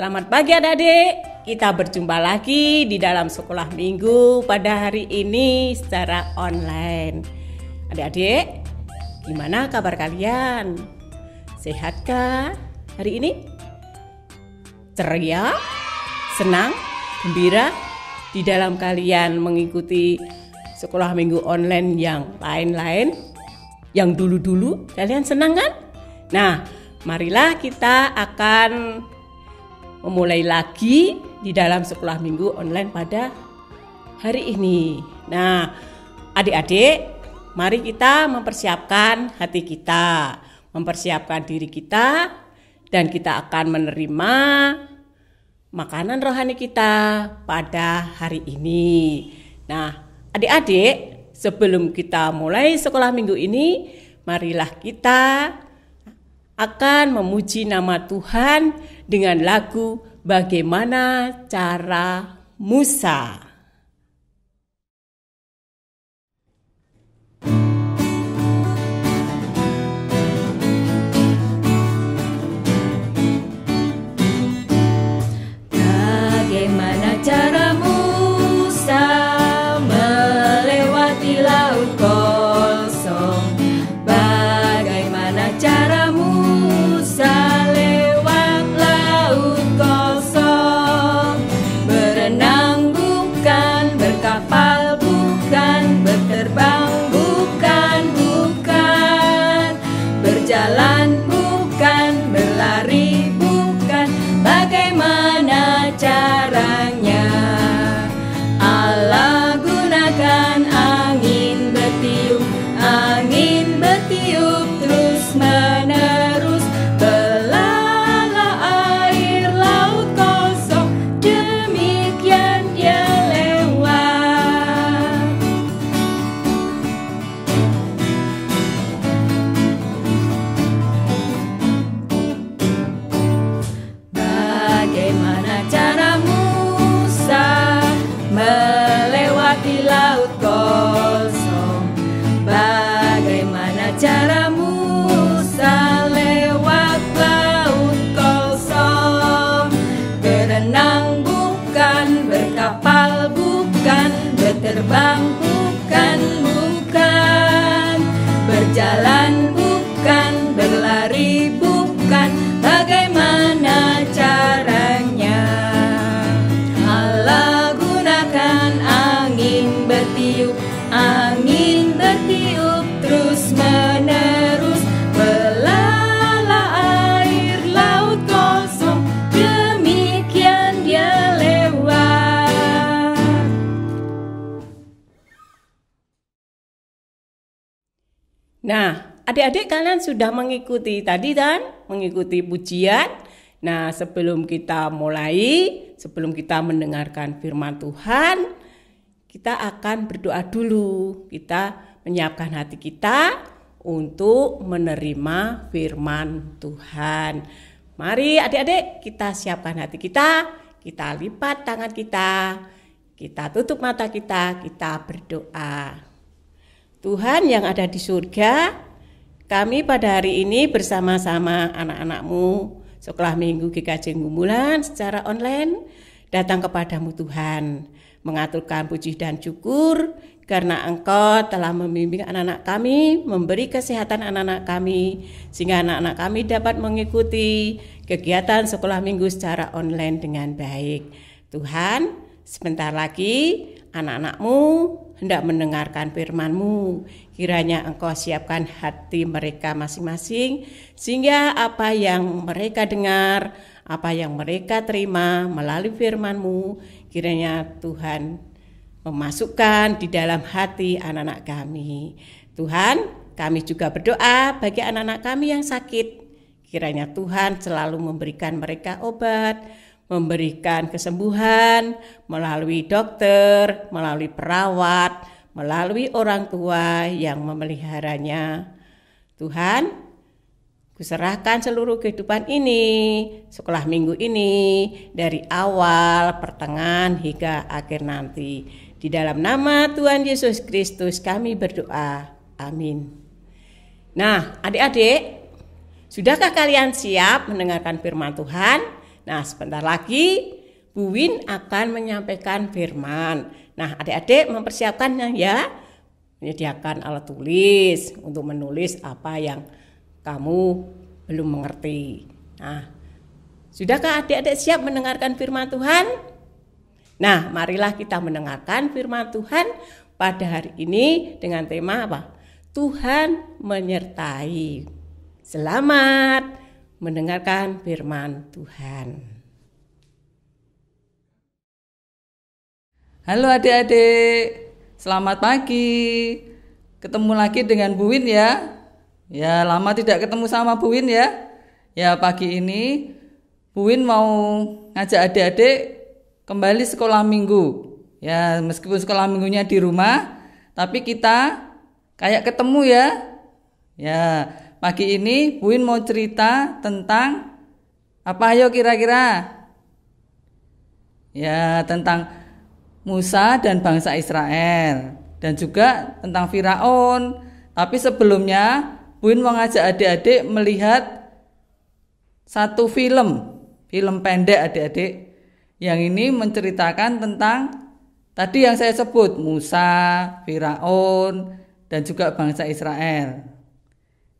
Selamat pagi adik-adik. Kita berjumpa lagi di dalam sekolah minggu pada hari ini secara online. Adik-adik, gimana kabar kalian? Sehatkah hari ini? Ceria? Senang? Gembira? Di dalam kalian mengikuti sekolah minggu online yang lain-lain? Yang dulu-dulu kalian senang kan? Nah, marilah kita akan memulai lagi di dalam sekolah minggu online pada hari ini. Nah, adik-adik, mari kita mempersiapkan hati kita, mempersiapkan diri kita, dan kita akan menerima makanan rohani kita pada hari ini. Nah, adik-adik, sebelum kita mulai sekolah minggu ini, marilah kita akan memuji nama Tuhan dengan lagu Bagaimana Cara Musa. Bagaimana cara Musa melewati laut kosong? Bagaimana cara Musa lewat laut kosong? Berenang bukan, berkapal bukan, berterbang bukan, berjalan bukan, berlari bukan. Bagaimana caranya? Allah gunakan angin bertiup terus menerus, belalah air laut kosong, demikian dia lewat. Bagaimana cara Musa melewati laut kosong? Bagaimana cara Musa lewat laut kosong? Berenang bukan, berkapal bukan, berterbang bukan, berjalan bukan, berlari bukan. Bagaimana caranya? Allah gunakan angin bertiup terus menerus, belalah air laut kosong, demikian dia lewat. Nah, adik-adik kalian sudah mengikuti tadi kan? Mengikuti pujian. Nah, sebelum kita mendengarkan firman Tuhan, kita akan berdoa dulu. Kita menyiapkan hati kita untuk menerima firman Tuhan. Mari adik-adik, kita siapkan hati kita lipat tangan kita tutup mata kita berdoa. Tuhan yang ada di surga, kami pada hari ini bersama-sama anak-anak-Mu sekolah minggu GKJ Gumbulan secara online datang kepadamu Tuhan, mengaturkan puji dan syukur karena Engkau telah membimbing anak-anak kami, memberi kesehatan anak-anak kami, sehingga anak-anak kami dapat mengikuti kegiatan sekolah minggu secara online dengan baik. Tuhan, sebentar lagi anak-anak-Mu hendak mendengarkan firman-Mu. Kiranya Engkau siapkan hati mereka masing-masing, sehingga apa yang mereka dengar, apa yang mereka terima melalui firman-Mu, kiranya Tuhan memasukkan di dalam hati anak-anak kami. Tuhan, kami juga berdoa bagi anak-anak kami yang sakit. Kiranya Tuhan selalu memberikan mereka obat, memberikan kesembuhan melalui dokter, melalui perawat, melalui orang tua yang memeliharanya. Tuhan, kuserahkan seluruh kehidupan ini, sekolah minggu ini, dari awal, pertengahan, hingga akhir nanti. Di dalam nama Tuhan Yesus Kristus kami berdoa. Amin. Nah, adik-adik, sudahkah kalian siap mendengarkan firman Tuhan? Nah, sebentar lagi Bu Win akan menyampaikan firman. Nah, adik-adik mempersiapkannya ya. Menyediakan alat tulis untuk menulis apa yang kamu belum mengerti. Nah, sudahkah adik-adik siap mendengarkan firman Tuhan? Nah, marilah kita mendengarkan firman Tuhan pada hari ini dengan tema apa? Tuhan menyertai. Selamat mendengarkan firman Tuhan. Halo adik-adik, selamat pagi. Ketemu lagi dengan Bu Win ya. Ya, lama tidak ketemu sama Bu Win ya. Ya, pagi ini Bu Win mau ngajak adik-adik kembali sekolah minggu. Ya, meskipun sekolah minggunya di rumah, tapi kita kayak ketemu ya. Ya, pagi ini Bu Win mau cerita tentang apa ayo kira-kira? Ya, tentang Musa dan bangsa Israel dan juga tentang Firaun. Tapi sebelumnya Bu Win mau ngajak adik-adik melihat satu film pendek adik-adik. Yang ini menceritakan tentang tadi yang saya sebut Musa, Firaun dan juga bangsa Israel.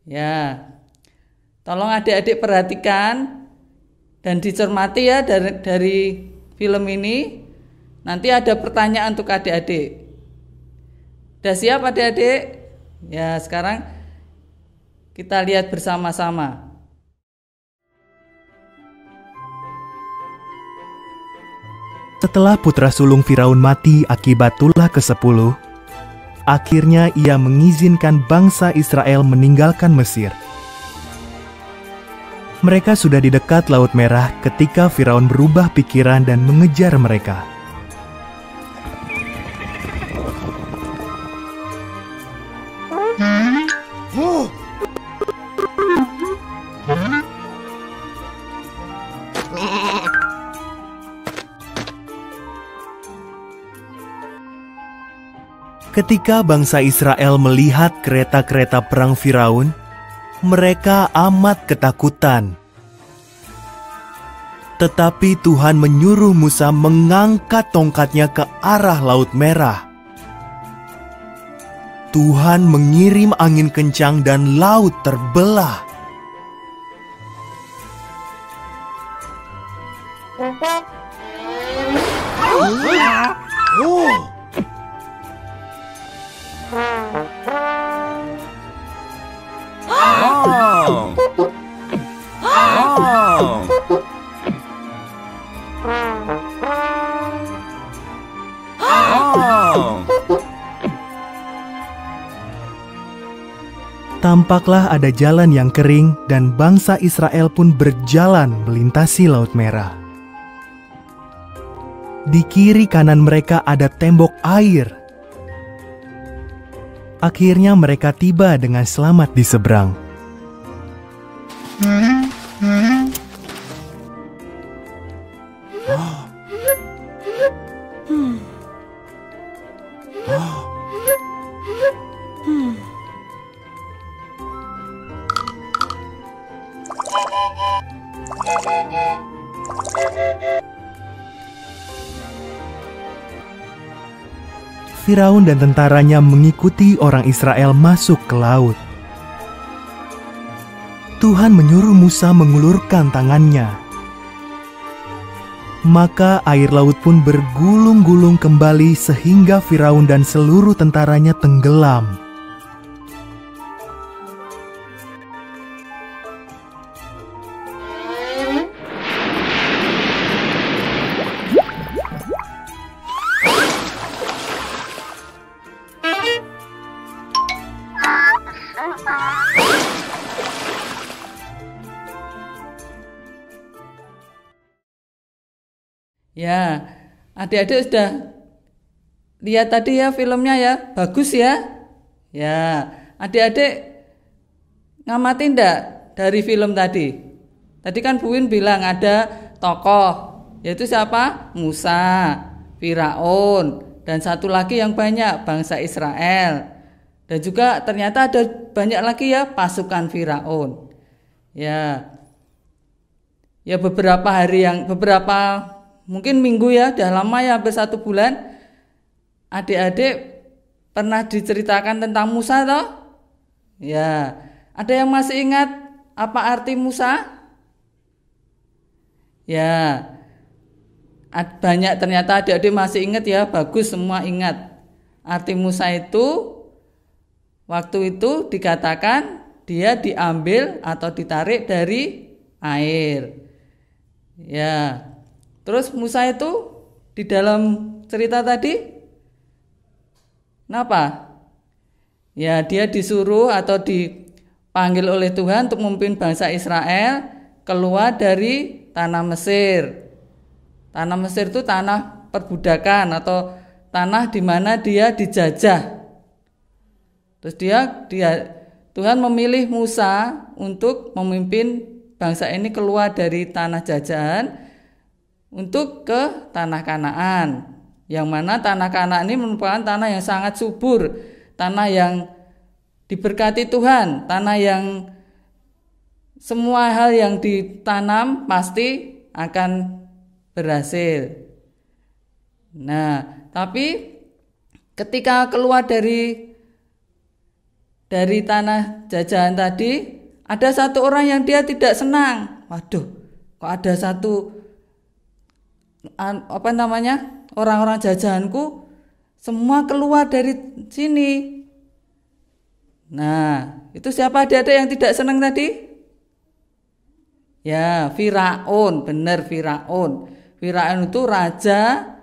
Ya, tolong adik-adik perhatikan dan dicermati ya dari film ini. Nanti ada pertanyaan untuk adik-adik. Sudah siap adik-adik? Ya, sekarang kita lihat bersama-sama. Setelah putra sulung Firaun mati akibat tulah ke-10, akhirnya ia mengizinkan bangsa Israel meninggalkan Mesir. Mereka sudah di dekat Laut Merah ketika Firaun berubah pikiran dan mengejar mereka. Ketika bangsa Israel melihat kereta-kereta perang Firaun, mereka amat ketakutan. Tetapi Tuhan menyuruh Musa mengangkat tongkatnya ke arah Laut Merah. Tuhan mengirim angin kencang dan laut terbelah. Tampaklah ada jalan yang kering dan bangsa Israel pun berjalan melintasi Laut Merah. Di kiri kanan mereka ada tembok air. Akhirnya mereka tiba dengan selamat di seberang. Firaun dan tentaranya mengikuti orang Israel masuk ke laut. Tuhan menyuruh Musa mengulurkan tangannya. Maka air laut pun bergulung-gulung kembali sehingga Firaun dan seluruh tentaranya tenggelam. Ya, adik-adik sudah lihat tadi ya filmnya ya, bagus ya. Ya, adik-adik ngamatin enggak dari film tadi? Tadi kan Bu Win bilang ada tokoh, yaitu siapa? Musa, Firaun, dan satu lagi yang banyak, bangsa Israel. Dan juga ternyata ada banyak lagi ya, pasukan Firaun. Ya. ya beberapa mungkin minggu ya, udah lama ya, hampir 1 bulan. Adik-adik pernah diceritakan tentang Musa toh? Ya, ada yang masih ingat apa arti Musa? Ya, banyak ternyata adik-adik masih ingat ya, bagus semua ingat. Arti Musa itu waktu itu dikatakan dia diambil atau ditarik dari air. Ya, terus Musa itu di dalam cerita tadi, kenapa? Ya, dia disuruh atau dipanggil oleh Tuhan untuk memimpin bangsa Israel keluar dari tanah Mesir. Tanah Mesir itu tanah perbudakan atau tanah di mana dia dijajah. Terus Tuhan memilih Musa untuk memimpin bangsa ini keluar dari tanah jajahan untuk ke tanah Kanaan. Yang mana tanah Kanaan ini merupakan tanah yang sangat subur, tanah yang diberkati Tuhan, tanah yang semua hal yang ditanam pasti akan berhasil. Nah, tapi ketika keluar dari tanah jajahan tadi, ada satu orang yang dia tidak senang. Waduh, kok ada satu orang-orang jajahanku semua keluar dari sini. Nah, itu siapa adik-adik yang tidak senang tadi? Ya, Firaun, benar Firaun. Firaun itu raja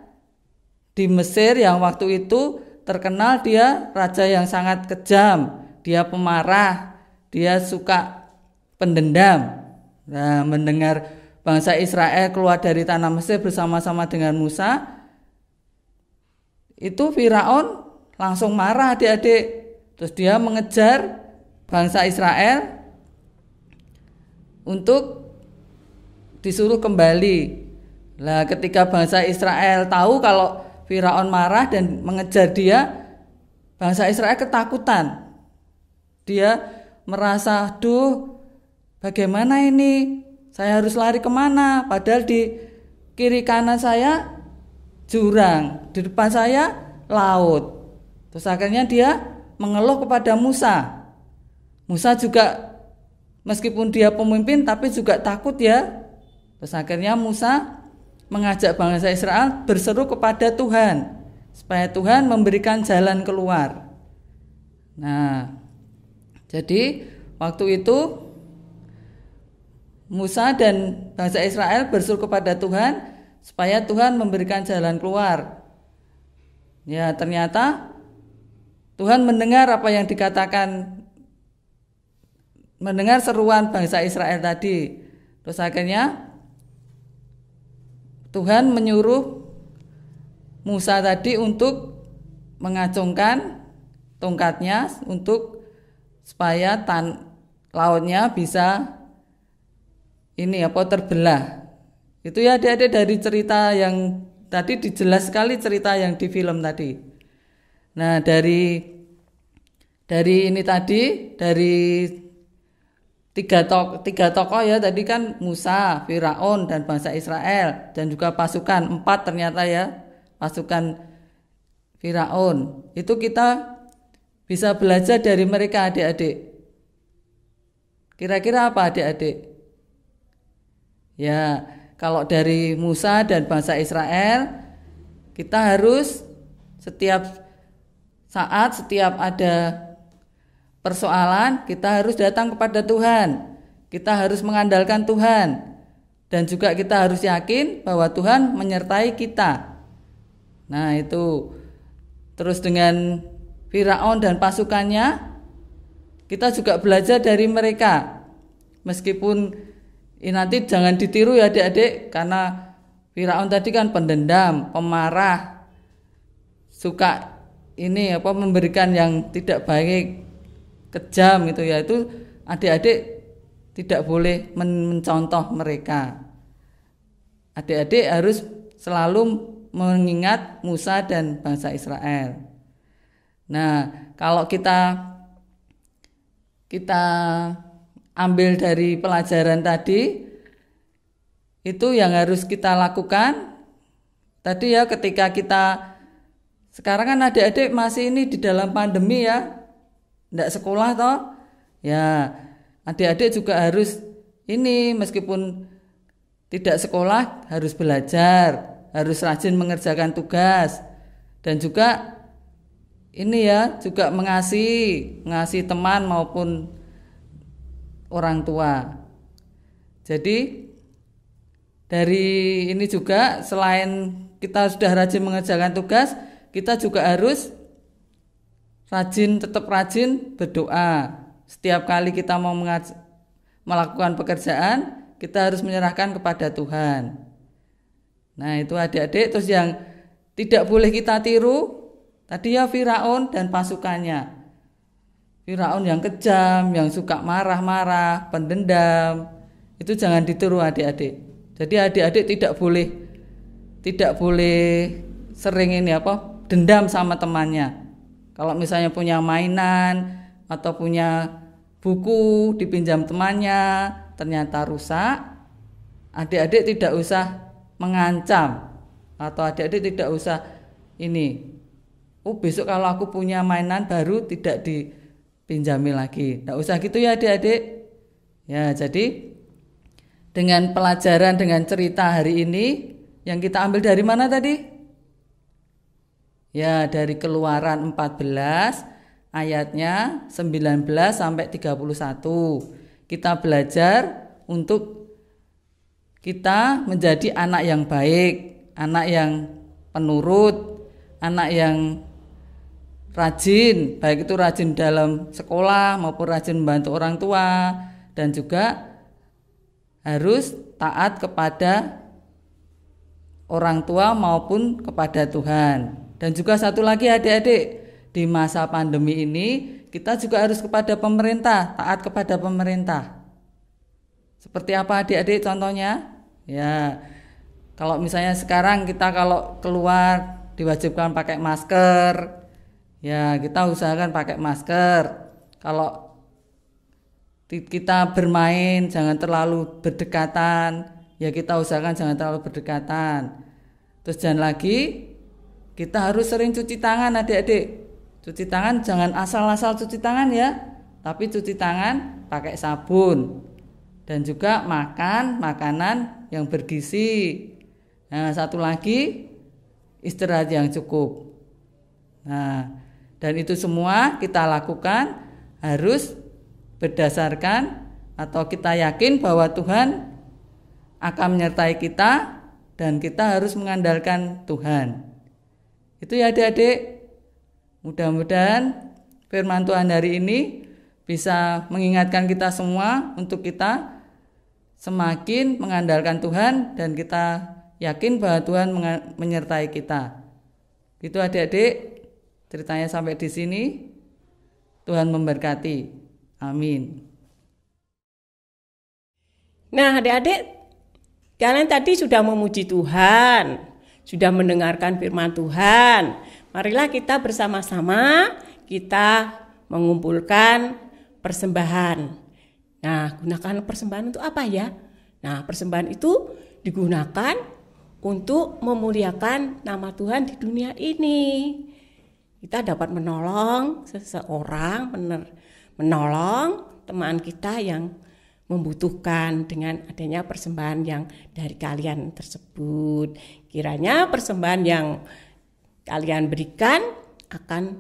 di Mesir yang waktu itu terkenal dia raja yang sangat kejam. Dia pemarah, dia suka pendendam. Nah, mendengar bangsa Israel keluar dari tanah Mesir bersama-sama dengan Musa, itu Firaun langsung marah adik-adik. Terus dia mengejar bangsa Israel untuk disuruh kembali. Nah, ketika bangsa Israel tahu kalau Firaun marah dan mengejar dia, bangsa Israel ketakutan. Dia merasa, duh, bagaimana ini? Saya harus lari kemana? Padahal di kiri kanan saya jurang, di depan saya laut. Terus akhirnya dia mengeluh kepada Musa. Musa juga meskipun dia pemimpin tapi juga takut ya. Terus akhirnya Musa mengajak bangsa Israel berseru kepada Tuhan supaya Tuhan memberikan jalan keluar. Nah, jadi waktu itu Musa dan bangsa Israel berseru kepada Tuhan supaya Tuhan memberikan jalan keluar. Ya, ternyata Tuhan mendengar apa yang dikatakan, mendengar seruan bangsa Israel tadi. Terus akhirnya Tuhan menyuruh Musa tadi untuk mengacungkan tongkatnya untuk supaya lautnya bisa terbelah. Itu ya adik-adik dari cerita yang tadi, dijelas sekali cerita yang di film tadi. Nah, dari ini tadi, dari tiga tokoh ya, tadi kan Musa, Firaun dan bangsa Israel, dan juga pasukan 4 ternyata ya, pasukan Firaun. Itu kita bisa belajar dari mereka adik-adik. Kira-kira apa adik-adik? Ya, kalau dari Musa dan bangsa Israel, kita harus setiap saat, setiap ada persoalan, kita harus datang kepada Tuhan. Kita harus mengandalkan Tuhan. Dan juga kita harus yakin bahwa Tuhan menyertai kita. Nah, itu. Terus dengan Firaun dan pasukannya, kita juga belajar dari mereka. Meskipun nanti jangan ditiru ya adik-adik, karena Firaun tadi kan pendendam, pemarah, suka memberikan yang tidak baik, kejam gitu ya. Itu adik-adik tidak boleh mencontoh mereka. Adik-adik harus selalu mengingat Musa dan bangsa Israel. Nah, kalau kita ambil dari pelajaran tadi, itu yang harus kita lakukan. Tadi ya, ketika kita sekarang kan adik-adik masih ini di dalam pandemi ya, tidak sekolah toh. Ya, adik-adik juga harus ini, meskipun tidak sekolah harus belajar, harus rajin mengerjakan tugas, dan juga ini ya, juga mengasihi teman maupun orang tua. Jadi dari ini juga, selain kita sudah rajin mengerjakan tugas, kita juga harus tetap rajin berdoa. Setiap kali kita mau melakukan pekerjaan, kita harus menyerahkan kepada Tuhan. Nah itu adik-adik. Terus yang tidak boleh kita tiru, tadi ya Firaun dan pasukannya. Firaun yang kejam, yang suka marah-marah, pendendam, itu jangan ditiru adik-adik. Jadi adik-adik tidak boleh sering dendam sama temannya. Kalau misalnya punya mainan atau punya buku dipinjam temannya, ternyata rusak, adik-adik tidak usah mengancam, atau adik-adik tidak usah besok kalau aku punya mainan baru tidak dipinjami lagi. Tidak usah gitu ya adik-adik. Ya, jadi dengan pelajaran, dengan cerita hari ini, yang kita ambil dari mana tadi? Ya, dari Keluaran 14 ayatnya 19 sampai 31. Kita belajar untuk kita menjadi anak yang baik, anak yang penurut, anak yang rajin, baik itu rajin dalam sekolah maupun rajin membantu orang tua, dan juga harus taat kepada orang tua maupun kepada Tuhan. Dan juga satu lagi adik-adik, di masa pandemi ini kita juga harus kepada pemerintah, taat kepada pemerintah. Seperti apa adik-adik contohnya? Ya, kalau misalnya sekarang kita kalau keluar diwajibkan pakai masker, ya kita usahakan pakai masker. Kalau kita bermain jangan terlalu berdekatan, ya kita usahakan jangan terlalu berdekatan. Terus jangan lagi, kita harus sering cuci tangan adik-adik. Cuci tangan jangan asal-asal cuci tangan ya, tapi cuci tangan pakai sabun. Dan juga makan makanan yang bergizi. Nah, satu lagi, istirahat yang cukup. Nah, dan itu semua kita lakukan harus berdasarkan atau kita yakin bahwa Tuhan akan menyertai kita dan kita harus mengandalkan Tuhan. Itu ya adik-adik. Mudah-mudahan firman Tuhan hari ini bisa mengingatkan kita semua untuk kita semakin mengandalkan Tuhan dan kita yakin bahwa Tuhan menyertai kita. Itu adik-adik, ceritanya sampai di sini. Tuhan memberkati. Amin. Nah adik-adik, kalian tadi sudah memuji Tuhan, sudah mendengarkan firman Tuhan. Marilah kita bersama-sama kita mengumpulkan persembahan. Nah, gunakan persembahan untuk apa ya? Nah, persembahan itu digunakan untuk memuliakan nama Tuhan di dunia ini. Kita dapat menolong seseorang, menolong teman kita yang membutuhkan dengan adanya persembahan yang dari kalian tersebut. Kiranya persembahan yang kalian berikan akan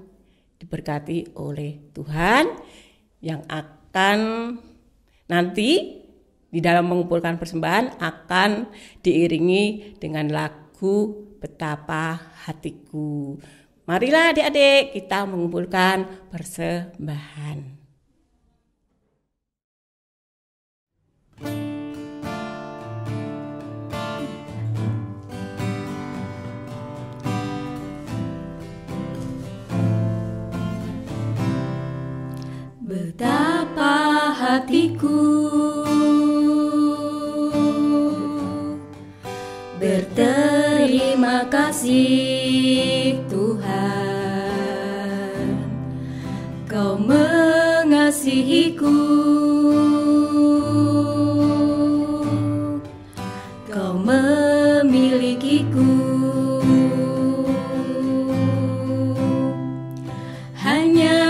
diberkati oleh Tuhan, yang akan nanti di dalam mengumpulkan persembahan akan diiringi dengan lagu Betapa Hatiku. Marilah adik-adik kita mengumpulkan persembahan. Betapa hatiku berterima kasih Tuhan, Kau mengasihiku, hatiku. Hanya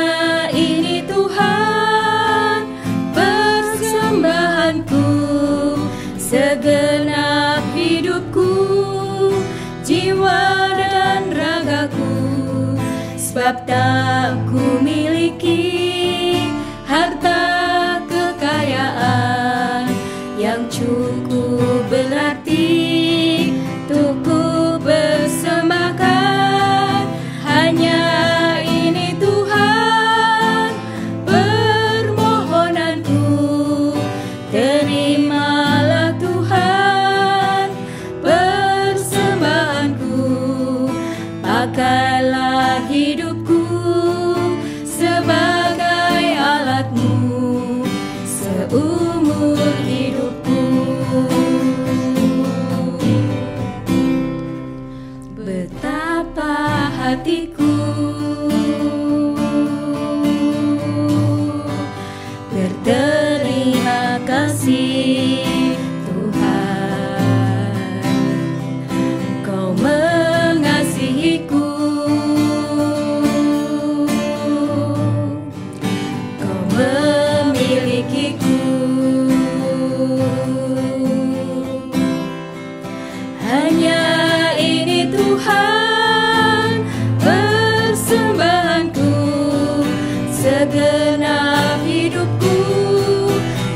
ini Tuhan persembahanku, segenap hidupku, jiwa dan ragaku. Sebab tak ku miliki harta kekayaan yang cukup berarti untuk ku persembahkan. Hanya ini Tuhan permohonanku, terimalah Tuhan persembahanku. Pakailah hidupku sebagai alatmu seumur hidupku. Betapa hatiku berterima kasih Tuhan, Kau mengasihiku, Kau memilikiku. Hanya ini Tuhan persembahanku, segenap hidupku,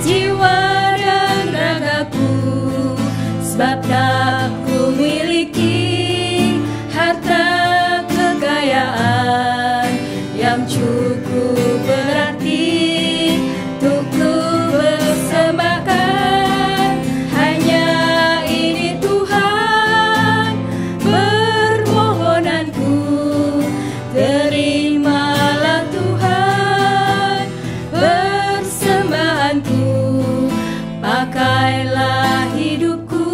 jiwa dan ragaku. Sebab tak ku miliki harta kekayaan yang cukup berarti untuk ku persembahkan. Hanya ini Tuhan permohonanku, terimalah Tuhan persembahanku. Pakailah hidupku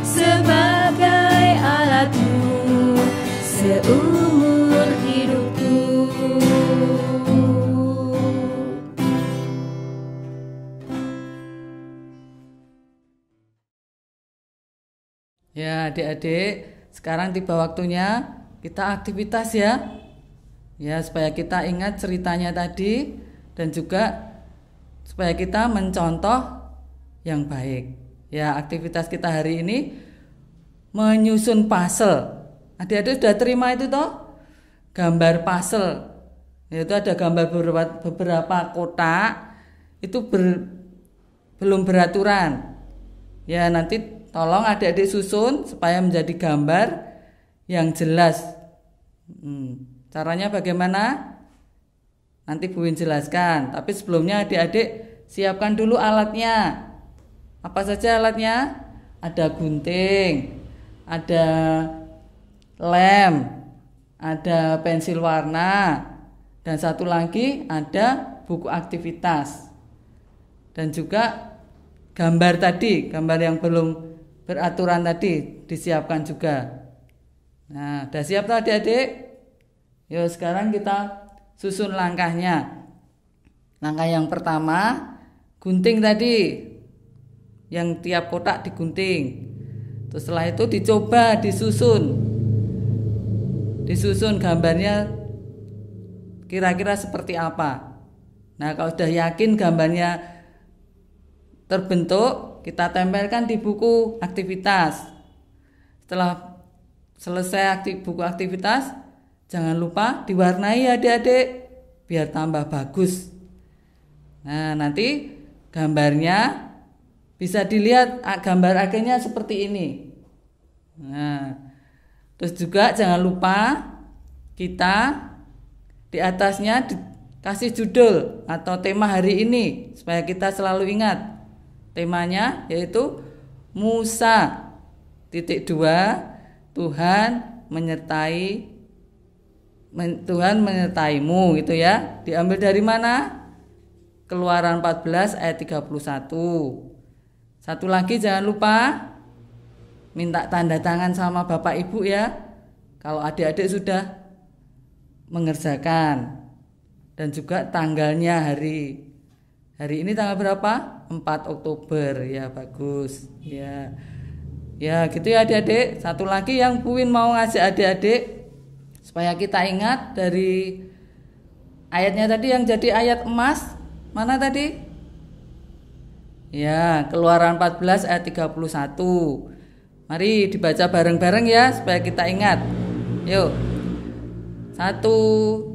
sebagai alatmu seumur hidupku. Ya, adik-adik, sekarang tiba waktunya kita aktivitas ya. Ya, supaya kita ingat ceritanya tadi dan juga supaya kita mencontoh yang baik. Ya, aktivitas kita hari ini menyusun puzzle. Adik-adik sudah terima itu toh? Gambar puzzle. Yaitu ada gambar beberapa kotak itu belum beraturan. Ya, nanti tolong adik-adik susun supaya menjadi gambar yang jelas. Caranya bagaimana? Nanti Bu Win jelaskan. Tapi sebelumnya adik-adik siapkan dulu alatnya. Apa saja alatnya? Ada gunting, ada lem, ada pensil warna, dan satu lagi ada buku aktivitas. Dan juga gambar tadi, gambar yang belum beraturan tadi disiapkan juga. Nah, udah siap tuh adik-adik? Yuk sekarang kita susun langkahnya. Langkah yang pertama, gunting tadi, yang tiap kotak digunting. Terus setelah itu dicoba disusun gambarnya kira-kira seperti apa. Nah, kalau sudah yakin gambarnya terbentuk, kita tempelkan di buku aktivitas. Setelah selesai buku aktivitas, jangan lupa diwarnai adik-adik biar tambah bagus. Nah, nanti gambarnya bisa dilihat gambar akhirnya seperti ini. Nah, terus juga jangan lupa kita di atasnya kasih judul atau tema hari ini supaya kita selalu ingat. Temanya yaitu Musa _2 Tuhan menyertaimu gitu ya. Diambil dari mana? Keluaran 14 ayat 31. Satu lagi jangan lupa minta tanda tangan sama Bapak Ibu ya. Kalau adik-adik sudah mengerjakan. Dan juga tanggalnya hari. Hari ini tanggal berapa? 4 Oktober ya, bagus. Ya. Ya gitu ya adik-adik. Satu lagi yang Bu Win mau ngajak adik-adik supaya kita ingat dari ayatnya tadi yang jadi ayat emas. Mana tadi? Ya, Keluaran 14 ayat 31. Mari dibaca bareng-bareng ya supaya kita ingat. Yuk. 1,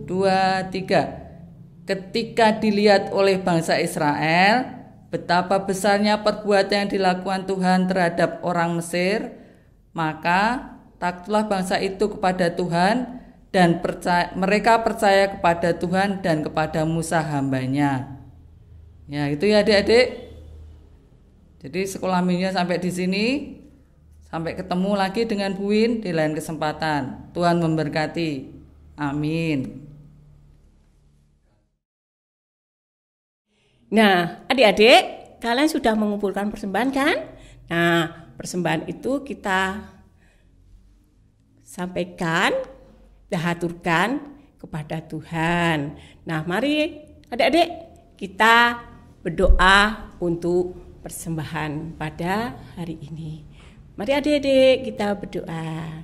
2, 3. Ketika dilihat oleh bangsa Israel betapa besarnya perbuatan yang dilakukan Tuhan terhadap orang Mesir, maka takutlah bangsa itu kepada Tuhan dan mereka percaya kepada Tuhan dan kepada Musa hambanya. Ya, itu ya adik-adik. Jadi sekolah minggunya sampai di sini. Sampai ketemu lagi dengan Bu Win di lain kesempatan. Tuhan memberkati. Amin. Nah, adik-adik, kalian sudah mengumpulkan persembahan kan? Nah, persembahan itu kita sampaikan, kita haturkan kepada Tuhan. Nah, mari adik-adik kita berdoa untuk persembahan pada hari ini. Mari adik-adik kita berdoa.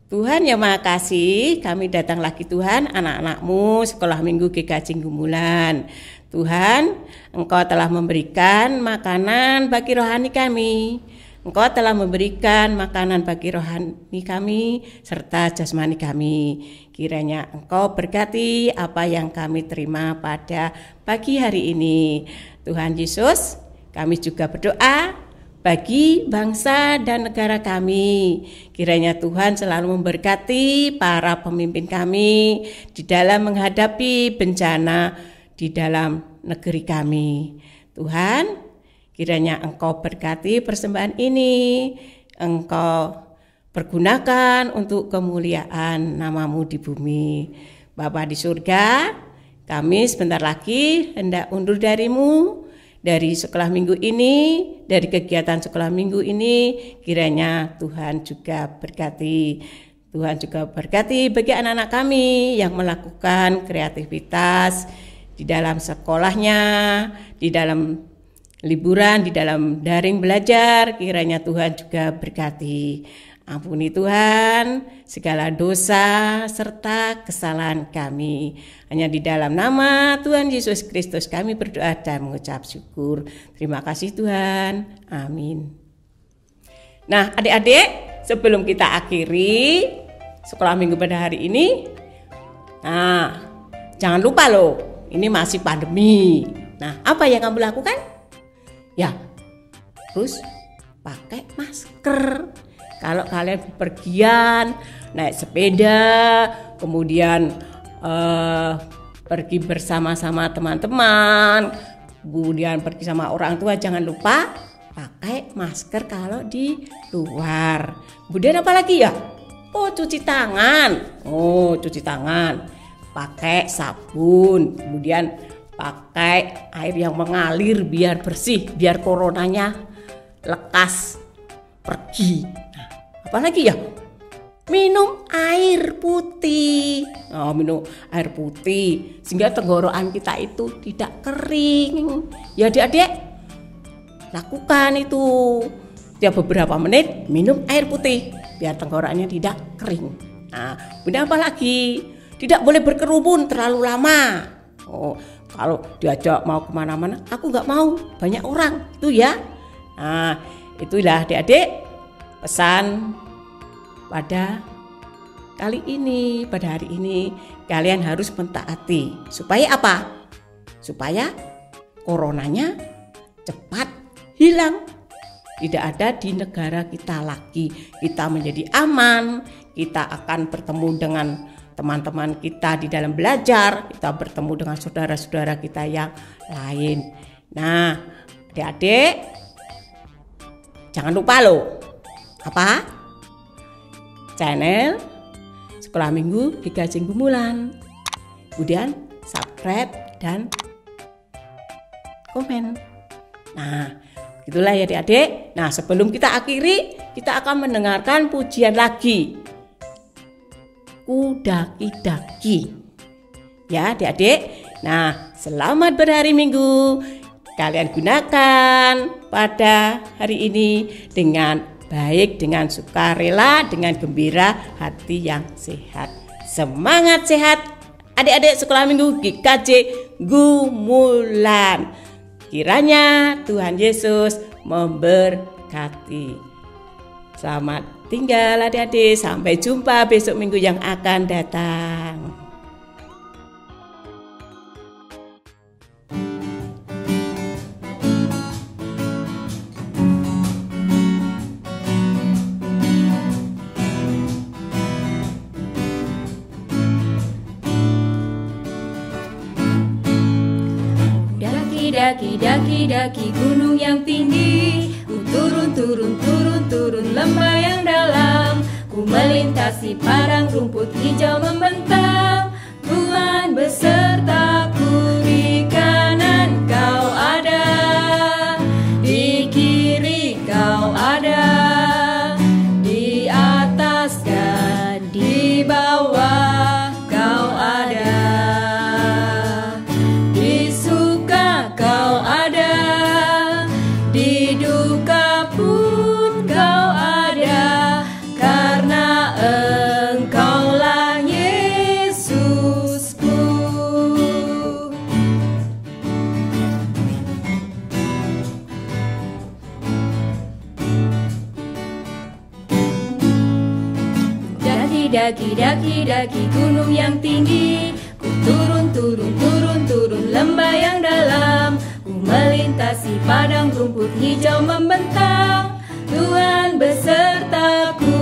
Tuhan yang Maha Kasih, kami datang lagi Tuhan, anak-anakmu sekolah minggu GKJ Gumulan. Tuhan, Engkau telah memberikan makanan bagi rohani kami. Engkau telah memberikan makanan bagi rohani kami serta jasmani kami. Kiranya Engkau berkati apa yang kami terima pada pagi hari ini. Tuhan Yesus, kami juga berdoa bagi bangsa dan negara kami. Kiranya Tuhan selalu memberkati para pemimpin kami di dalam menghadapi bencana di dalam negeri kami. Tuhan, kiranya Engkau berkati persembahan ini, Engkau pergunakan untuk kemuliaan nama-Mu di bumi. Bapa di surga, kami sebentar lagi hendak undur dari-Mu. Dari sekolah minggu ini, dari kegiatan sekolah minggu ini, kiranya Tuhan juga berkati. Tuhan juga berkati bagi anak-anak kami yang melakukan kreativitas di dalam sekolahnya, di dalam liburan, di dalam daring belajar. Kiranya Tuhan juga berkati. Ampuni Tuhan segala dosa serta kesalahan kami. Hanya di dalam nama Tuhan Yesus Kristus kami berdoa dan mengucap syukur. Terima kasih Tuhan. Amin. Nah adik-adik, sebelum kita akhiri sekolah minggu pada hari ini, nah jangan lupa loh, ini masih pandemi. Nah apa yang kamu lakukan? Ya, terus pakai masker. Kalau kalian bepergian, naik sepeda, kemudian pergi bersama-sama teman-teman, kemudian pergi sama orang tua, jangan lupa pakai masker kalau di luar. Kemudian apa lagi ya? Oh, cuci tangan. Pakai sabun, kemudian pakai air yang mengalir biar bersih, biar coronanya lekas pergi. Apalagi ya? Minum air putih. Minum air putih sehingga tenggorokan kita itu tidak kering. Ya adik-adik, lakukan itu. Tiap beberapa menit minum air putih biar tenggorokannya tidak kering. Nah, kemudian apa lagi? Tidak boleh berkerumun terlalu lama. Kalau diajak mau kemana-mana, aku nggak mau, banyak orang itu ya. Nah, itulah adik-adik pesan pada kali ini, pada hari ini kalian harus mentaati. Supaya apa? Supaya coronanya cepat hilang. Tidak ada di negara kita lagi. Kita menjadi aman. Kita akan bertemu dengan teman-teman kita di dalam belajar. Kita bertemu dengan saudara-saudara kita yang lain. Nah, adik-adik jangan lupa loh. Apa? Channel Sekolah Minggu GKJ Gumulan. Kemudian subscribe dan komen. Nah, itulah ya adik-adik. Nah, sebelum kita akhiri, kita akan mendengarkan pujian lagi. Kudaki-daki. Ya adik-adik. Nah, selamat berhari Minggu. Kalian gunakan pada hari ini dengan baik dengan sukarela, dengan gembira, hati yang sehat. Semangat sehat adik-adik sekolah minggu GKJ Gumulan. Kiranya Tuhan Yesus memberkati. Selamat tinggal adik-adik, sampai jumpa besok minggu yang akan datang. Daki gunung yang tinggi, ku turun lembah yang dalam, ku melintasi padang rumput hijau membentang. Tuhan besertaku, di kanan kau ada, di kiri kau ada, di atas dan di bawah kau ada. Daki gunung yang tinggi, ku turun lembah yang dalam, ku melintasi padang rumput hijau membentang. Tuhan besertaku,